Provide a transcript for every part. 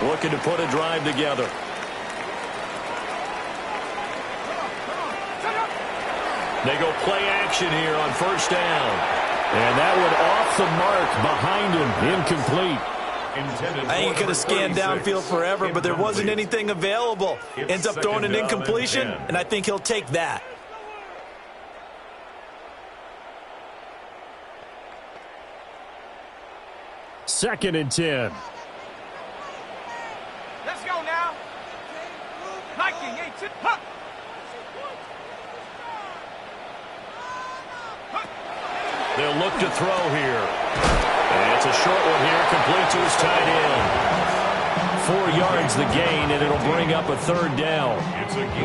looking to put a drive together. They go play action here on first down. And that one off the mark behind him, incomplete. I ain't going to scan downfield forever, but there wasn't anything available. Ends up throwing an incompletion, and I think he'll take that. Second and 10. Let's go now. They'll look to throw here. And it's a short one here, complete to his tight end. 4 yards the gain, and it'll bring up a third down.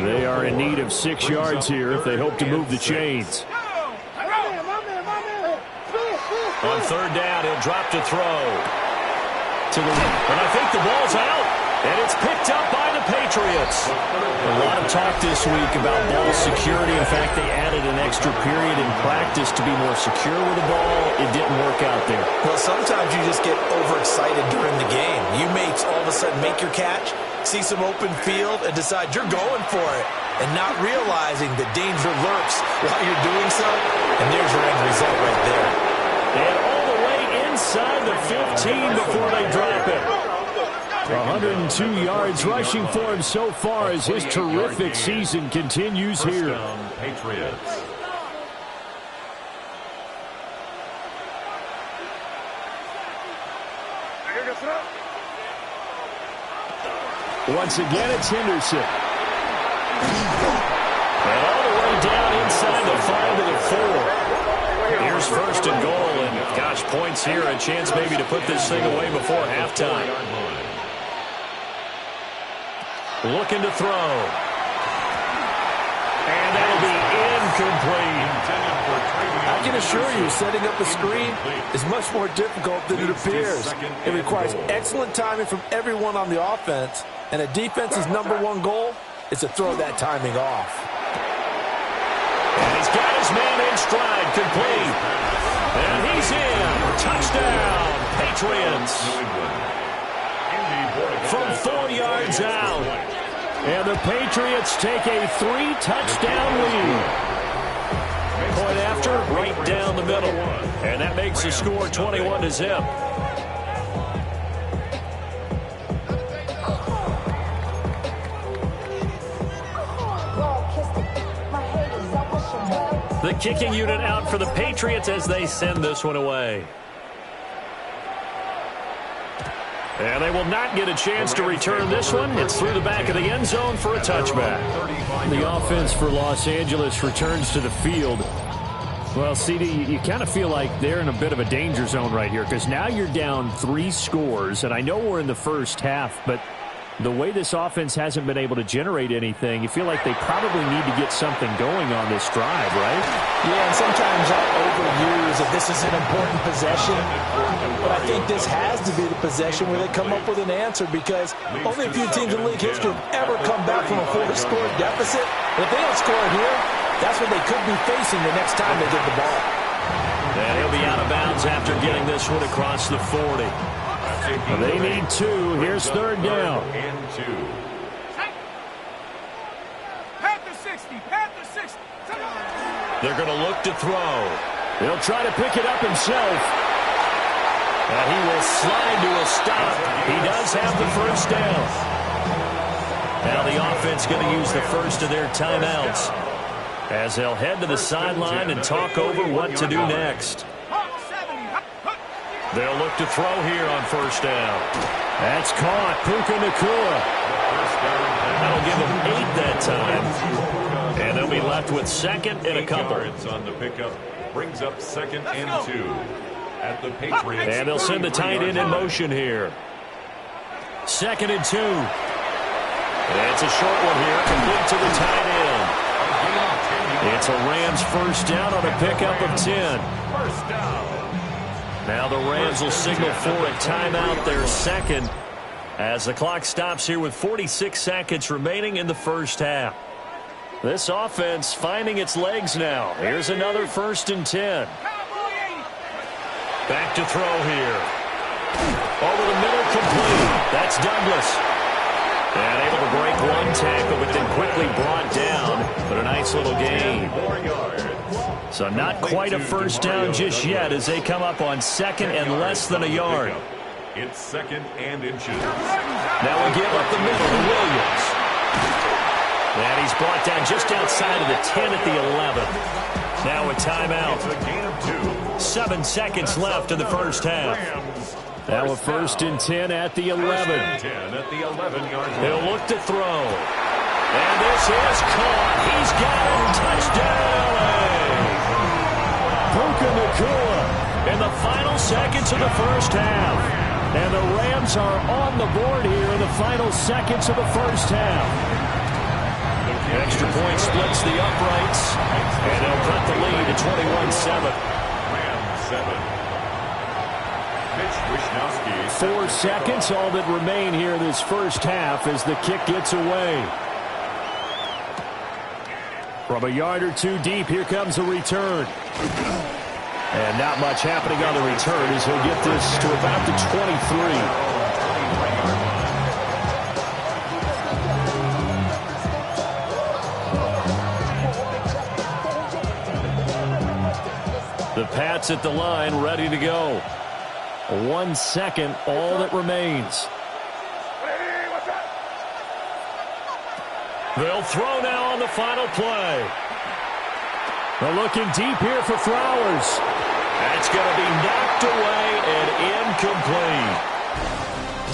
They are in need of 6 yards here if they hope to move the chains. On third down, he'll drop to throw. And I think the ball's out. And it's picked up by the Patriots. A lot of talk this week about ball security. In fact, they added an extra period in practice to be more secure with the ball. It didn't work out there. Well, sometimes you just get overexcited during the game. You may all of a sudden make your catch, see some open field, and decide you're going for it, and not realizing the danger lurks while you're doing so. And there's your end result right there. And all the way inside the 15 before they drop it. 102 yards rushing for him so far as his terrific season continues here. Patriots. Once again, it's Henderson. And all the way down inside the 5 to the 4. Here's first and goal, and gosh, points here, a chance maybe to put this thing away before halftime. Looking to throw. And that'll be incomplete. I can assure you, setting up a screen is much more difficult than it appears. It requires excellent timing from everyone on the offense, and a defense's #1 goal is to throw that timing off. And he's got his man in stride, complete. And he's in. Touchdown, Patriots. From 4 yards out. And the Patriots take a 3-touchdown lead. Point after, right down the middle. And that makes the score 21-0. The kicking unit out for the Patriots as they send this one away. And they will not get a chance to return this one. It's through the back of the end zone for a touchback. The offense for Los Angeles returns to the field. Well, CD, you kind of feel like they're in a bit of a danger zone right here because now you're down 3 scores, and I know we're in the first half, but the way this offense hasn't been able to generate anything, you feel like they probably need to get something going on this drive, right? Yeah, and sometimes I'll overuse that this is an important possession, but I think this has to be the possession where they come up with an answer because only a few teams in league history have ever come back from a 4-score deficit. But if they don't score here, that's what they could be facing the next time they get the ball. And he'll be out of bounds after getting this one across the 40. They need 2. Here's third down. Panther 60, Panther 60. They're going to look to throw. He'll try to pick it up himself. And he will slide to a stop. He does have the first down. Now the offense going to use the first of their timeouts as they'll head to the sideline and talk over what to do next. They'll look to throw here on first down. That's caught. Puka Nacua. That'll give them 8 that time. And they'll be left with second and a couple. On the pickup brings up second and 2 at the Patriots. And they'll send the tight end in motion here. Second and 2. It's a short one here, complete to the tight end. It's a Rams first down on a pickup of 10. First down. Now the Rams will signal for a timeout, their second, as the clock stops here with 46 seconds remaining in the first half. This offense finding its legs now. Here's another first and 10. Back to throw here. Over the middle, complete. That's Douglas. And able to break one tackle, but then quickly brought down. But a nice little gain. So not quite a first down just yet as they come up on second and less than a yard. It's second and inches. Now we give up the middle to Williams. And he's brought down just outside of the 10 at the 11. Now a timeout. It's a gain of 2. 7 seconds left in the first half. Now a first and 10 at the 11. 10 at the 11-yard line. He'll look to throw. And this is caught. He's got it. Touchdown. Puka Nacua in the final seconds of the first half. And the Rams are on the board here in the final seconds of the first half. Extra point splits the uprights. And they'll cut the lead to 21-7. Rams 7. 4 seconds, all that remain here this first half as the kick gets away. From a yard or two deep, here comes the return. And not much happening on the return as he'll get this to about the 23. The Pats at the line, ready to go. 1 second, all that remains. They'll throw now on the final play. They're looking deep here for Flowers. That's going to be knocked away and incomplete.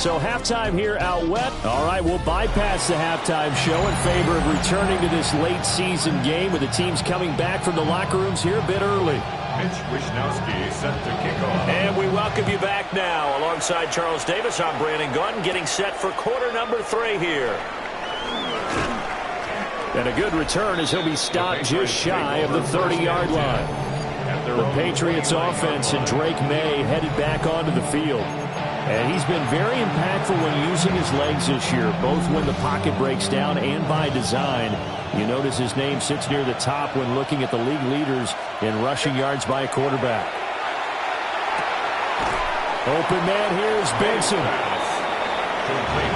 So halftime here out west. All right, we'll bypass the halftime show in favor of returning to this late season game with the teams coming back from the locker rooms here a bit early. Mitch Wisnowski set to kick off. And we welcome you back now. Alongside Charles Davis, I'm Brandon Gaudin, getting set for quarter number 3 here. And a good return as he'll be stopped just shy of the 30-yard line. The Patriots offense and Drake May headed back onto the field. And he's been very impactful when using his legs this year, both when the pocket breaks down and by design. You notice his name sits near the top when looking at the league leaders in rushing yards by a quarterback. Open man here is Benson.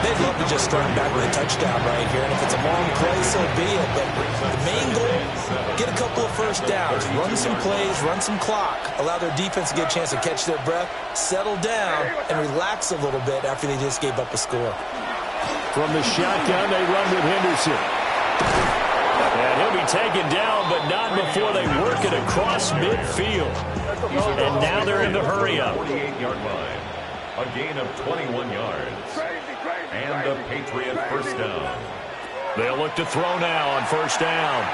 They'd love to just start back with a touchdown right here, and if it's a long play, so be it. But the main goal, get a couple of first downs, run some plays, run some clock, allow their defense to get a chance to catch their breath, settle down, and relax a little bit after they just gave up a score. From the shotgun, they run with Henderson. And he'll be taken down, but not before they work it across midfield. And now they're in the hurry-up. 48-yard line. A gain of 21 yards. And a Patriot first down. They'll look to throw now on first down.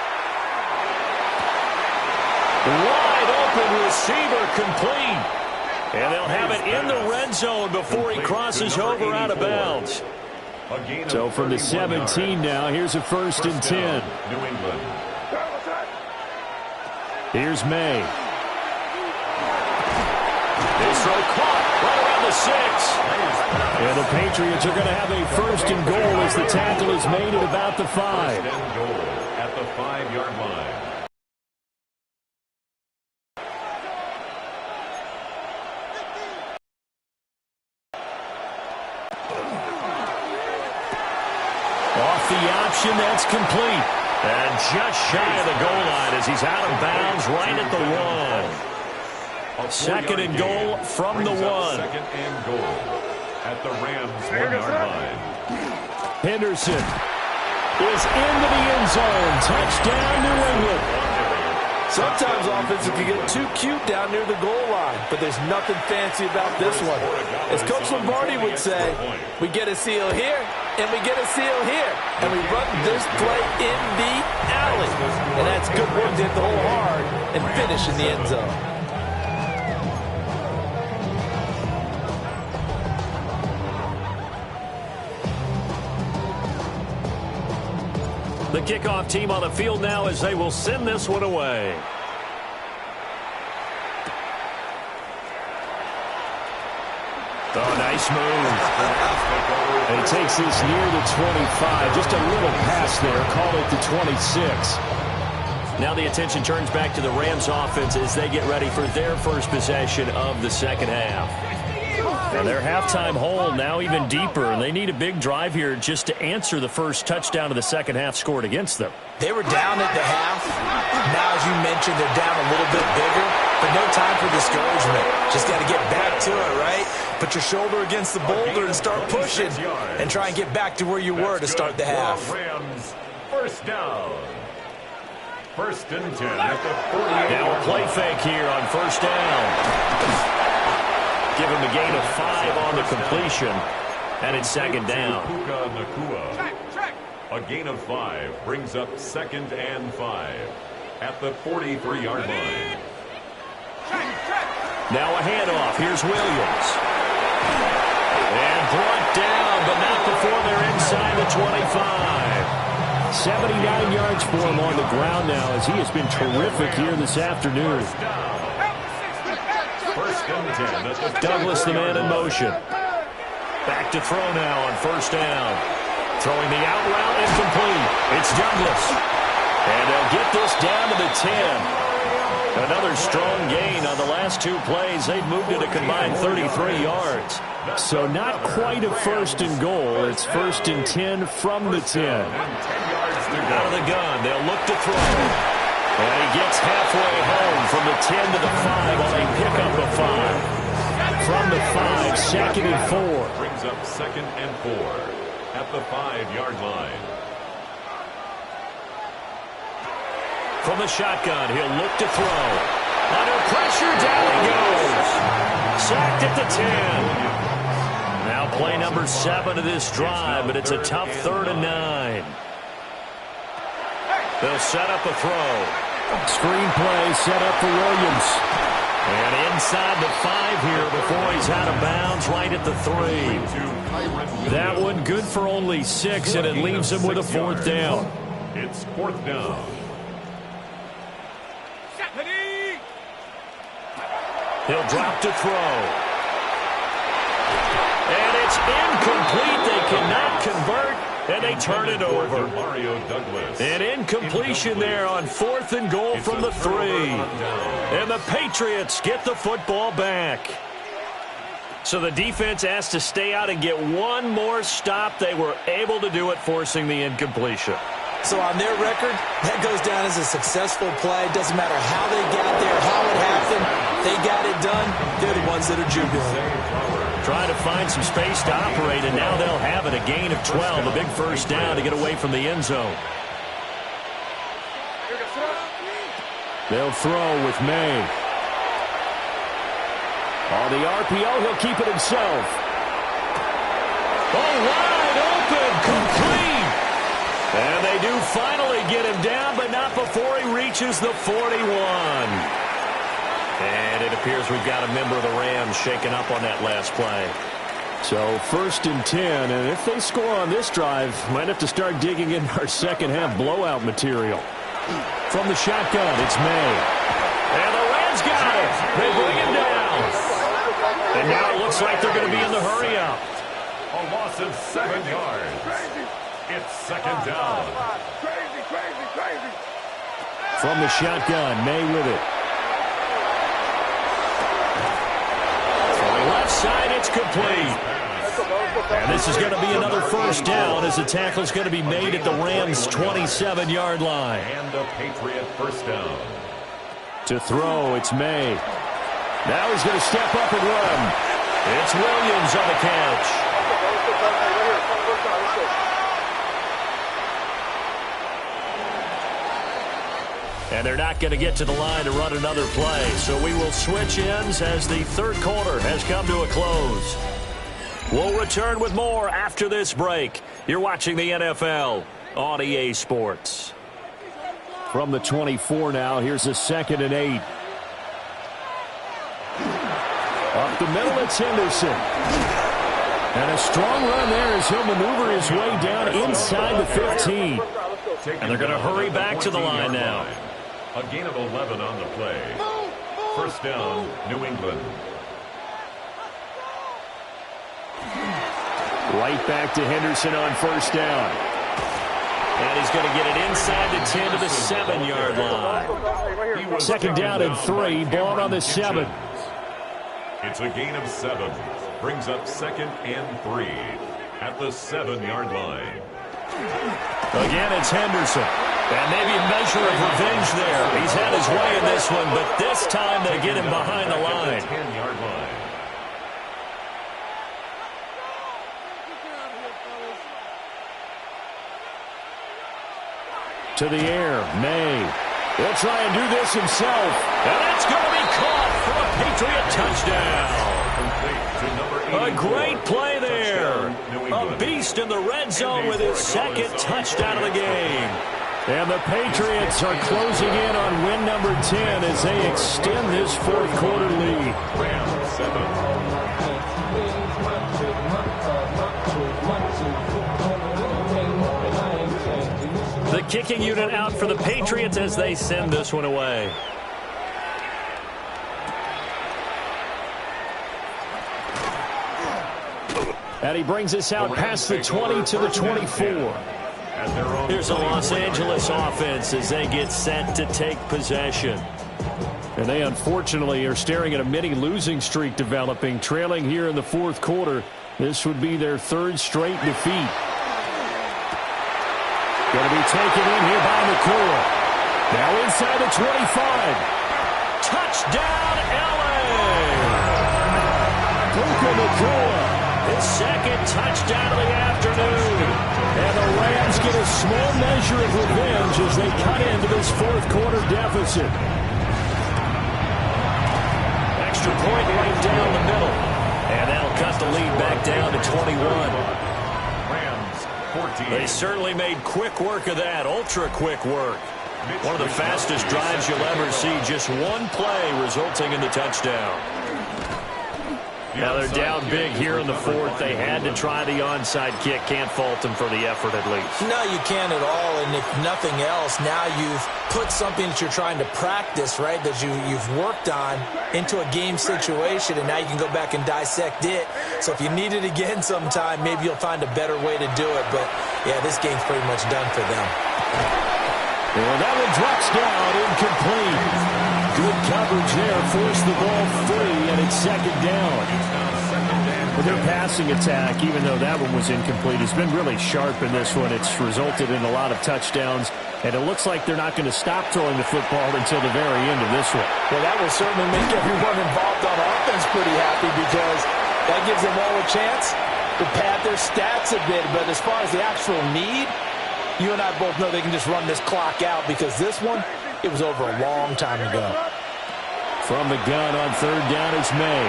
Wide open receiver complete. And they'll have it in the red zone before he crosses over out of bounds. So from the 17 now, here's a first and 10. New England. Here's May. This throw caught right around the 6. And the Patriots are going to have a first and goal as the tackle is made at about the 5. First and goal at the 5-yard line. Off the option, that's complete. And just shy of the goal line as he's out of bounds right at the 1. Second and goal from the 1. Second and goal at the Rams 1-yard line. Henderson is into the end zone. Touchdown, New England. Sometimes offenses can get too cute down near the goal line, but there's nothing fancy about this one. As Coach Lombardi would say, we get a seal here, and we get a seal here, and we run this play in the alley. And that's good work to hit the hole hard and finish in the end zone. The kickoff team on the field now as they will send this one away. Oh, nice move. And he takes this near the 25. Just a little pass there. Call it the 26. Now the attention turns back to the Rams offense as they get ready for their first possession of the second half. And their halftime hole now even deeper, and they need a big drive here just to answer the first touchdown of the second half scored against them. They were down at the half. Now, as you mentioned, they're down a little bit bigger, but no time for discouragement. Just got to get back to it, right? Put your shoulder against the boulder and start pushing and try and get back to where you were to start the half. Rams, first down. First and 10 at the 48. Now a play fake here on first down. Give him a gain of 5 on the completion, and it's second down. A gain of 5 brings up second and 5 at the 43-yard line. Now a handoff. Here's Williams. And brought down, but not before they're inside the 25. 79 yards for him on the ground now, as he has been terrific here this afternoon. First and 10. Douglas, the man in motion. Back to throw now on first down. Throwing the out route, incomplete. It's Douglas. And they'll get this down to the 10. Another strong gain on the last 2 plays. They've moved it a combined 33 yards. So not quite a first and goal. It's first and 10 from the 10. Out of the gun, they'll look to throw. And he gets halfway home from the 10 to the 5 on a pickup of 5. From the 5, second and 4. Brings up second and 4 at the 5-yard line. From the shotgun, he'll look to throw. Under pressure, down he goes. Sacked at the 10. Now play number 7 of this drive, but it's a tough 3rd and 9. They'll set up a throw. Screen play set up for Williams. And inside the 5 here before he's out of bounds, right at the 3. That one good for only 6, and it leaves him with a 4th down. It's 4th down. He'll drop to throw. And it's incomplete. They cannot convert, and they turn it over. Mario Douglas. An incompletion there on 4th and goal from the 3. And the Patriots get the football back. So the defense has to stay out and get one more stop. They were able to do it, forcing the incompletion. So on their record, that goes down as a successful play. Doesn't matter how they got there, how it happened. They got it done. They're the ones that are jubilant. Trying to find some space to operate, and now they'll have it. A gain of 12, a big first down to get away from the end zone. They'll throw with May. On the RPO, he'll keep it himself. Oh, wide open, complete. And they do finally get him down, but not before he reaches the 41. And it appears we've got a member of the Rams shaken up on that last play. So 1st and 10, and if they score on this drive, might have to start digging in our second half blowout material. From the shotgun, it's May. And the Rams got it. They bring him down. And now it looks like they're going to be in the hurry up. A loss of 7 yards. It's second down. From the shotgun, May with it. Throwing left side, it's complete. And this is going to be another first down as the tackle's going to be made at the Rams' 27-yard line. And a Patriot first down. To throw, it's May. Now he's going to step up and run. It's Williams on the catch. And they're not going to get to the line to run another play. So we will switch ends as the 3rd quarter has come to a close. We'll return with more after this break. You're watching the NFL on EA Sports. From the 24 now, here's a 2nd and 8. Up the middle, it's Henderson. And a strong run there as he'll maneuver his way down inside the 15. And they're going to hurry back to the line now. A gain of 11 on the play. First down, New England. Right back to Henderson on first down. And he's going to get it inside the 10 to the 7-yard line. Second down and 3, ball on the 7. It's a gain of 7. Brings up 2nd and 3 at the 7-yard line. Again, it's Henderson. And maybe a measure of revenge there. He's had his way in this one, but this time they get him behind the line. 10-yard line. To the air, May. He'll try and do this himself. And it's going to be caught for a Patriot touchdown. A great play there. A beast in the red zone with his 2nd touchdown of the game. And the Patriots are closing in on win number 10 as they extend this 4th quarter lead. Rams 7. The kicking unit out for the Patriots as they send this one away. And he brings us out past the 20 to the 24. Here's a Los Angeles offense as they get set to take possession. And they unfortunately are staring at a mini losing streak developing, trailing here in the 4th quarter. This would be their 3rd straight defeat. Going to be taken in here by McCoy. Now inside the 25. Touchdown, L.A. Puka Nacua. His 2nd touchdown of the afternoon. And the Rams get a small measure of revenge as they cut into this 4th quarter deficit. Extra point right down the middle. And that'll cut the lead back down to 21. They certainly made quick work of that, ultra-quick work. One of the fastest drives you'll ever see, just one play resulting in the touchdown. Now they're down big here in the 4th. They had to try the onside kick. Can't fault them for the effort at least. No, you can't at all, and if nothing else, now you've put something that you're trying to practice, right, that you've worked on into a game situation, and now you can go back and dissect it. So if you need it again sometime, maybe you'll find a better way to do it. But, yeah, this game's pretty much done for them. Well, that one drops down, incomplete. Good coverage there, forced the ball free, and it's 2nd down. But their passing attack, even though that one was incomplete, has been really sharp in this one. It's resulted in a lot of touchdowns, and it looks like they're not going to stop throwing the football until the very end of this one. Well, that will certainly make everyone involved on offense pretty happy because that gives them all a chance to pad their stats a bit. But as far as the actual need, you and I both know they can just run this clock out because this one, it was over a long time ago. From the gun on 3rd down, it's May.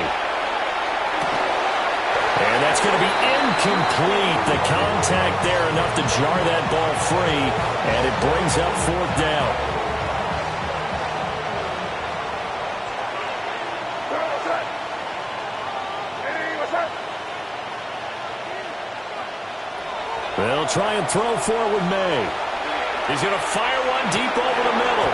And that's going to be incomplete. The contact there enough to jar that ball free, and it brings up 4th down. They'll try and throw forward May. He's going to fire one deep over the middle.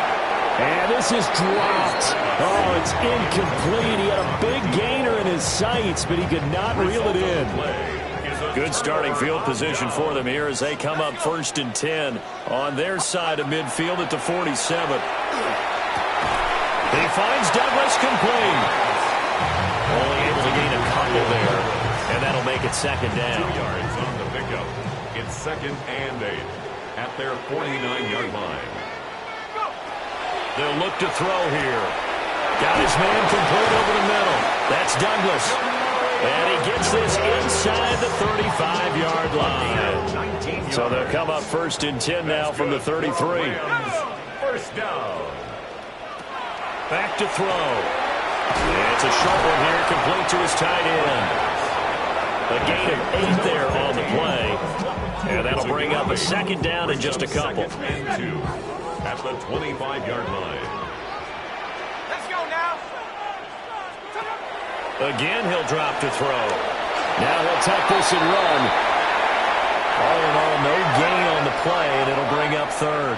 And this is dropped. Oh, it's incomplete. He had a big gainer in his sights, but he could not reel it in. Good starting field position for them here as they come up 1st and 10 on their side of midfield at the 47. He finds Douglas complete. Only able to gain a couple there, and that'll make it 2nd down. 2 yards on the pickup. It's 2nd and 8 at their 49-yard line. They'll look to throw here. Got his man complete over the middle. That's Douglas. And he gets this inside the 35-yard line. So they'll come up 1st and 10 now from the 33. 1st down. Back to throw. It's a short one here, complete to his tight end. A gain of 8 there on the play. And that'll bring up a 2nd down in just a couple. 2nd and 2. At the 25-yard line. Let's go now. Again, he'll drop to throw. Now he'll tuck this and run. All in all, no gain on the play, and it'll bring up 3rd.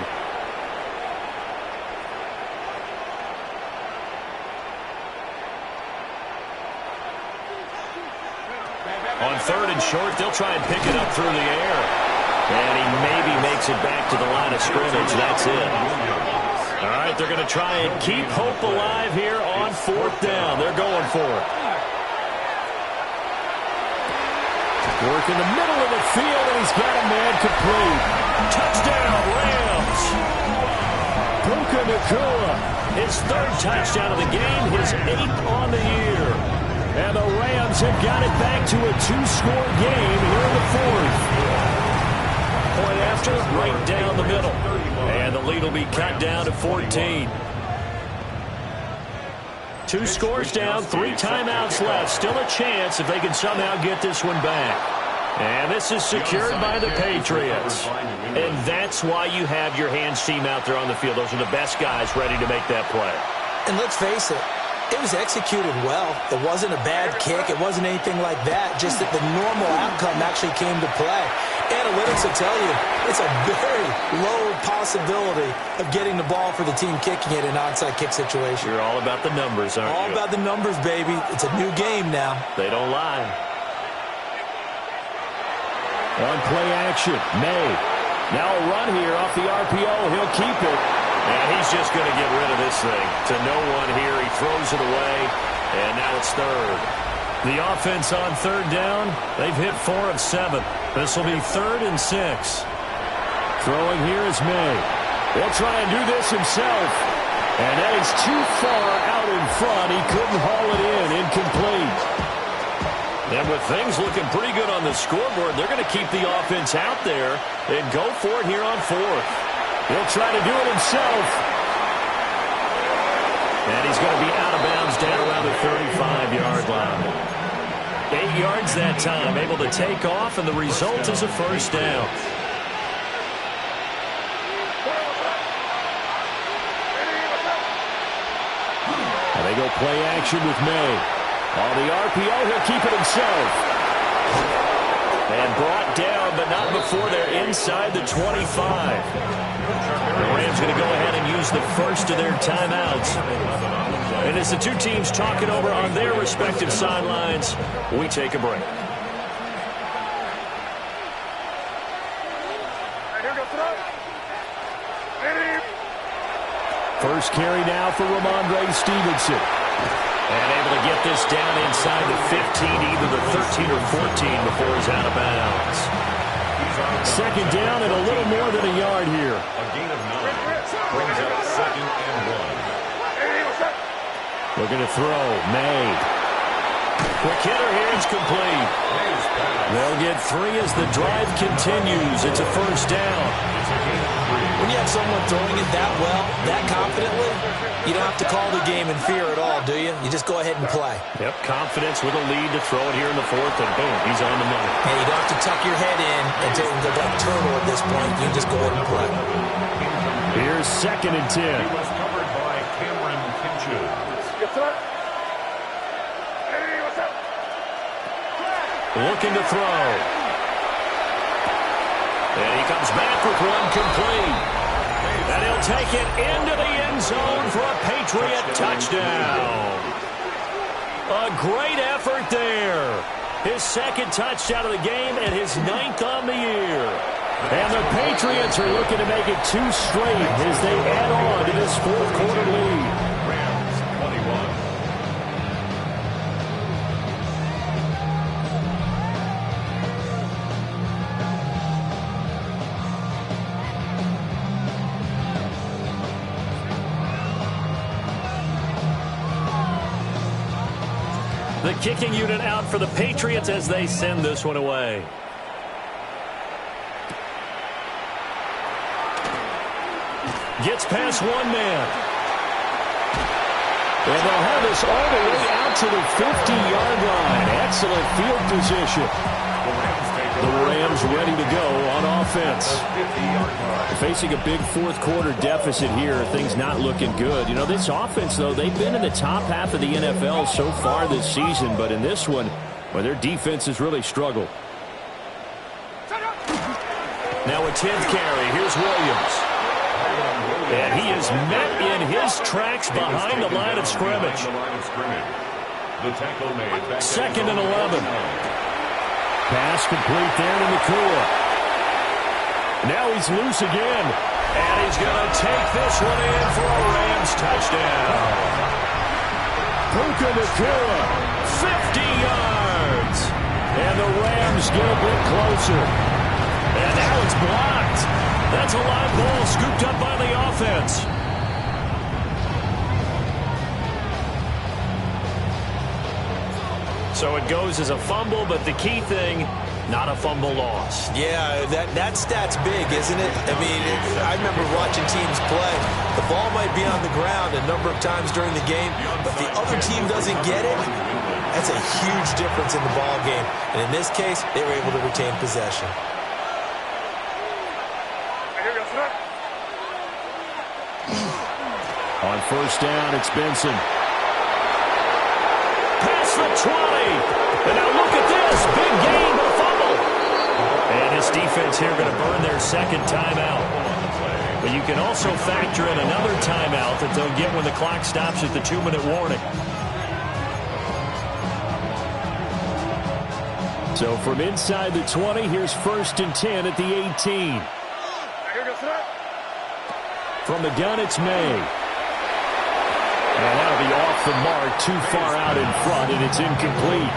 On 3rd and short, they'll try and pick it up through the air. And he maybe makes it back to the line of scrimmage. That's it. All right, they're going to try and keep hope alive here on 4th down. They're going for it. Work in the middle of the field, and he's got a man complete. Touchdown, Rams. Puka Nacua, his third touchdown of the game, his 8th on the year. And the Rams have got it back to a 2-score game here in the 4th. Point after, right down the middle. And the lead will be cut down to 14. 2 scores down, 3 timeouts left. Still a chance if they can somehow get this one back. And this is secured by the Patriots. And that's why you have your hands team out there on the field. Those are the best guys ready to make that play. And let's face it, it was executed well. It wasn't a bad kick. It wasn't anything like that. Just that the normal outcome actually came to play. Analytics will tell you it's a very low possibility of getting the ball for the team kicking it in an onside kick situation. You're all about the numbers, aren't you? All about the numbers, baby. It's a new game now. They don't lie. On play action, May. Now a run here off the RPO. He'll keep it. And he's just going to get rid of this thing. To no one here. He throws it away. And now it's third. The offense on third down. They've hit 4 of 7. This will be 3rd and 6. Throwing here is May. He'll try and do this himself. And that is too far out in front. He couldn't haul it in. Incomplete. And with things looking pretty good on the scoreboard, they're going to keep the offense out there and go for it here on 4th. He'll try to do it himself. And he's going to be out of bounds down around the 35-yard line. 8 yards that time, able to take off, and the result is a first down. And they go play action with May. On the RPO, he'll keep it himself. And brought down, but not before they're inside the 25. The Rams going to go ahead and use the first of their timeouts. And as the two teams talk it over on their respective sidelines, we take a break. First carry now for Ramondre Stevenson. And able to get this down inside the 15, either the 13 or 14 before he's out of bounds. Second down and a little more than a yard here. A gain of 9 brings up 2nd and 1. Looking to throw. May. Quick hitter here. It's complete. They'll get 3 as the drive continues. It's a first down. When you have someone throwing it that well, that confidently, you don't have to call the game in fear at all, do you? You just go ahead and play. Yep, confidence with a lead to throw it here in the 4th, and boom, he's on the money. And you don't have to tuck your head in and take the turtle at this point. You can just go ahead and play. Here's 2nd and 10. He was covered by Cameron Pinches. Looking to throw. And he comes back with one complete. And he'll take it into the end zone for a Patriot touchdown. A great effort there. His 2nd touchdown of the game and his 9th on the year. And the Patriots are looking to make it 2 straight as they add on to this 4th quarter lead. Rams 21. The kicking unit out for the Patriots as they send this one away. Gets past one man. And they'll have this all the way out to the 50-yard line. Excellent field position. The Rams ready to go on offense. Facing a big 4th quarter deficit here. Things not looking good. You know, this offense, though, they've been in the top half of the NFL so far this season. But in this one, well, their defense has really struggled. Now a 10th carry. Here's Williams. And he is met in his tracks behind the line of scrimmage. Second and 11. Pass complete there to Nacua. Now he's loose again. And he's going to take this one in for a Rams touchdown. Puka Nacua, 50 yards. And the Rams get a bit closer. And now it's blocked. That's a live ball scooped up by the offense. So it goes as a fumble, but the key thing, not a fumble lost. Yeah, that stat's big, isn't it? I mean, I remember watching teams play. The ball might be on the ground a number of times during the game, but the other team doesn't get it. That's a huge difference in the ball game. And in this case, they were able to retain possession. On first down, it's Benson. Past the 20. And now look at this. Big gain, but a fumble. And his defense here going to burn their second timeout. But you can also factor in another timeout that they'll get when the clock stops at the 2-minute warning. So from inside the 20, here's 1st and 10 at the 18. From the gun, it's May. And that'll be off the mark, too far out in front, and it's incomplete.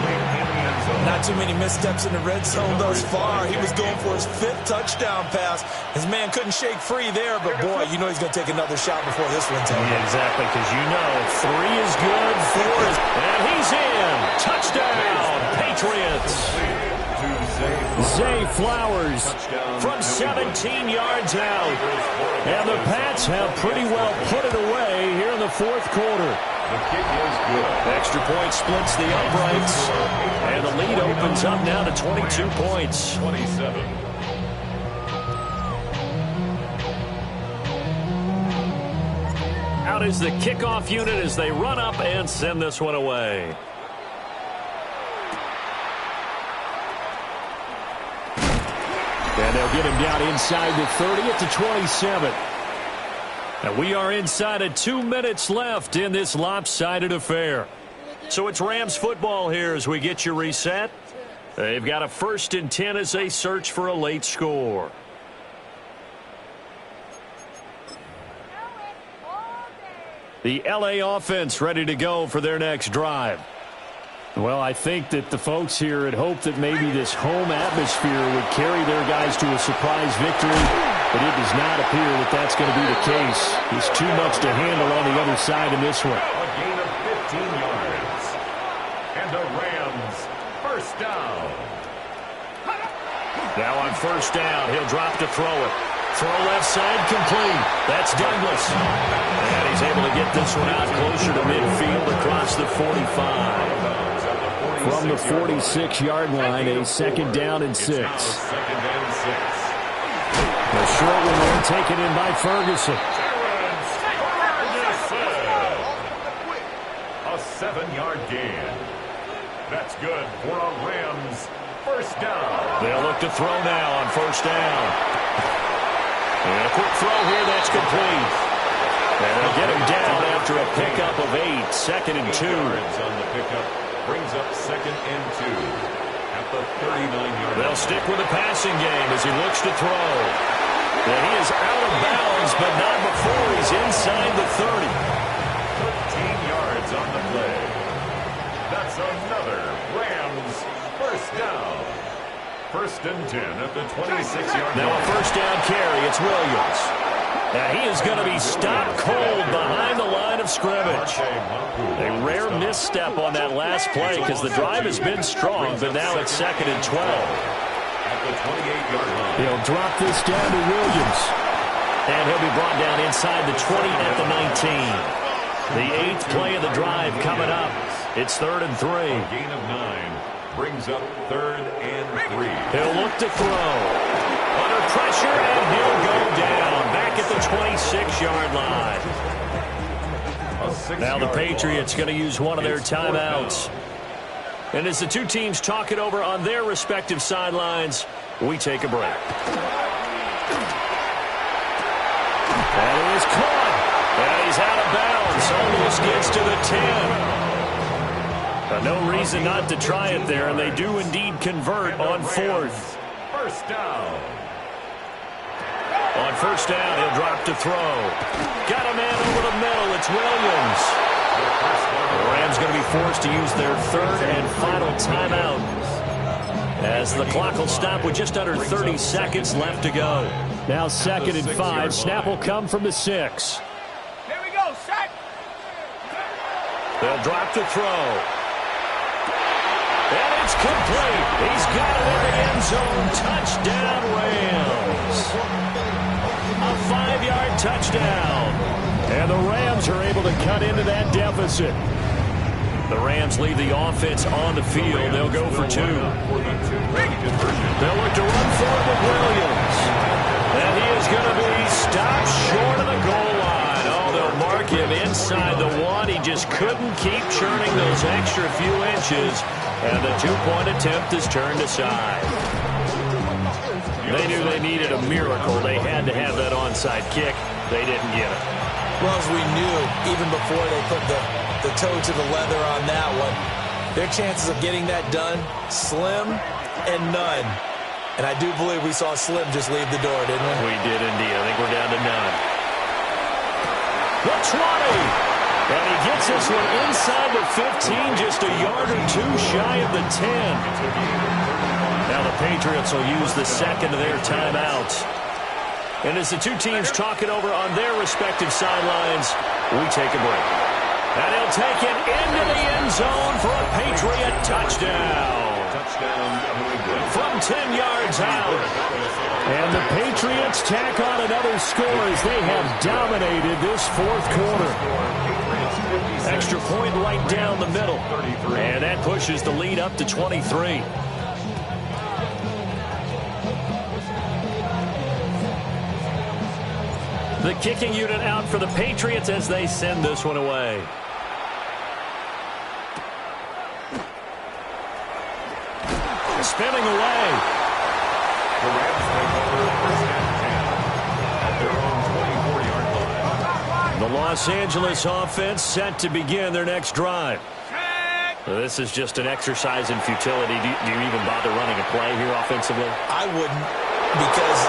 Not too many missteps in the red zone thus far. He was going for his 5th touchdown pass. His man couldn't shake free there, but boy, you know he's going to take another shot before this one's over. Yeah, exactly, because you know 3 is good, 4 is... And he's in! Touchdown, Patriots! Zay Flowers from 17 yards out. And the Pats have pretty well put it away here in the 4th quarter. The kick is good. Extra point splits the uprights. And the lead opens up now to 22 points. 27. Out is the kickoff unit as they run up and send this one away. And they'll get him down inside the 30 at the 27. And we are inside of 2 minutes left in this lopsided affair. So it's Rams football here as we get you reset. They've got a 1st and 10 as they search for a late score. The LA offense ready to go for their next drive. Well, I think that the folks here had hoped that maybe this home atmosphere would carry their guys to a surprise victory, but it does not appear that that's going to be the case. There's too much to handle on the other side in this one. A gain of 15 yards. And the Rams, 1st down. Now on 1st down, he'll drop to throw it. Throw left side complete. That's Douglas. And he's able to get this one out closer to midfield across the 45. From the 46-yard line, a 2nd down and 6. Now 2nd and 6. The short one there taken in by Ferguson. A 7-yard gain. That's good for a Rams 1st down. They'll look to throw now on 1st down. And a quick throw here, that's complete. And they'll get him down after a pickup of 8, 2nd and 2. On the pickup brings up 2nd and 2 at the 39-yard line. They'll stick with the passing game as he looks to throw. And he is out of bounds, but not before he's inside the 30. 13 yards on the play. That's another Rams 1st down. 1st and 10 at the 26-yard line. Now a 1st down carry, it's Williams. Now he is going to be stopped cold behind the line of scrimmage. A rare misstep on that last play because the drive has been strong, but now it's 2nd and 12. At the 28-yard line. He'll drop this down to Williams. And he'll be brought down inside the 20 at the 19. The 8th play of the drive coming up. It's 3rd and 3. A gain of 9 brings up 3rd and 3. He'll look to throw. Under pressure, and he'll go down. Back at the 26-yard line. Now the Patriots going to use one of their timeouts. And as the two teams talk it over on their respective sidelines, we take a break. That is caught. And he's out of bounds. Almost gets to the 10. No reason not to try it there, and they do indeed convert on 4th. 1st down. On 1st down, he'll drop to throw. Got a man over the middle. It's Williams. The Rams going to be forced to use their 3rd and final timeout. as the clock will stop with just under 30 seconds left to go. Now 2nd and 5. Snap will come from the 6. Here we go, set. They'll drop to throw. And it's complete. He's got it in the end zone. Touchdown, Rams. A 5-yard touchdown. And the Rams are able to cut into that deficit. The Rams leave the offense on the field. They'll go for 2. They'll look to run for it with Williams. And he is going to be stopped short of the goal line. Oh, they'll mark him inside the 1. He just couldn't keep churning those extra few inches. And the 2-point attempt is turned aside. They knew they needed a miracle. They had to have that onside kick. They didn't get it. Well, as we knew, even before they put the toe to the leather on that one, their chances of getting that done, slim and none. And I do believe we saw Slim just leave the door, didn't we? We did indeed. I think we're down to none. The 20. And he gets this one inside the 15, just a yard or 2 shy of the 10. Now the Patriots will use the second of their timeouts. And as the two teams talk it over on their respective sidelines, we take a break. And he'll take it into the end zone for a Patriot touchdown. From 10 yards out. And the Patriots tack on another score as they have dominated this 4th quarter. Extra point right down the middle. And that pushes the lead up to 23. The kicking unit out for the Patriots as they send this one away. Spinning away. The Rams take over 1st and 10 at their own 24-yard line. The Los Angeles offense set to begin their next drive. This is just an exercise in futility. Do you even bother running a play here offensively? I wouldn't, because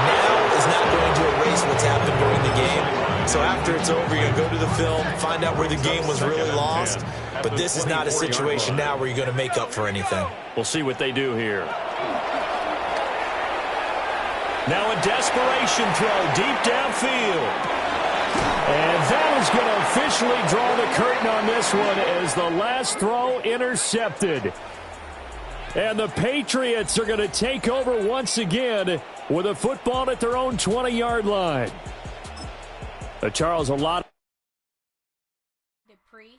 now is not going to erase what's happened during the game. So after it's over, you're going to go to the film, find out where the game was really lost. But this is not a situation now where you're going to make up for anything. We'll see what they do here. Now a desperation throw deep downfield. And that is going to officially draw the curtain on this one as the last throw intercepted. And the Patriots are going to take over once again with a football at their own 20-yard line. Charles, a lot. Dupree.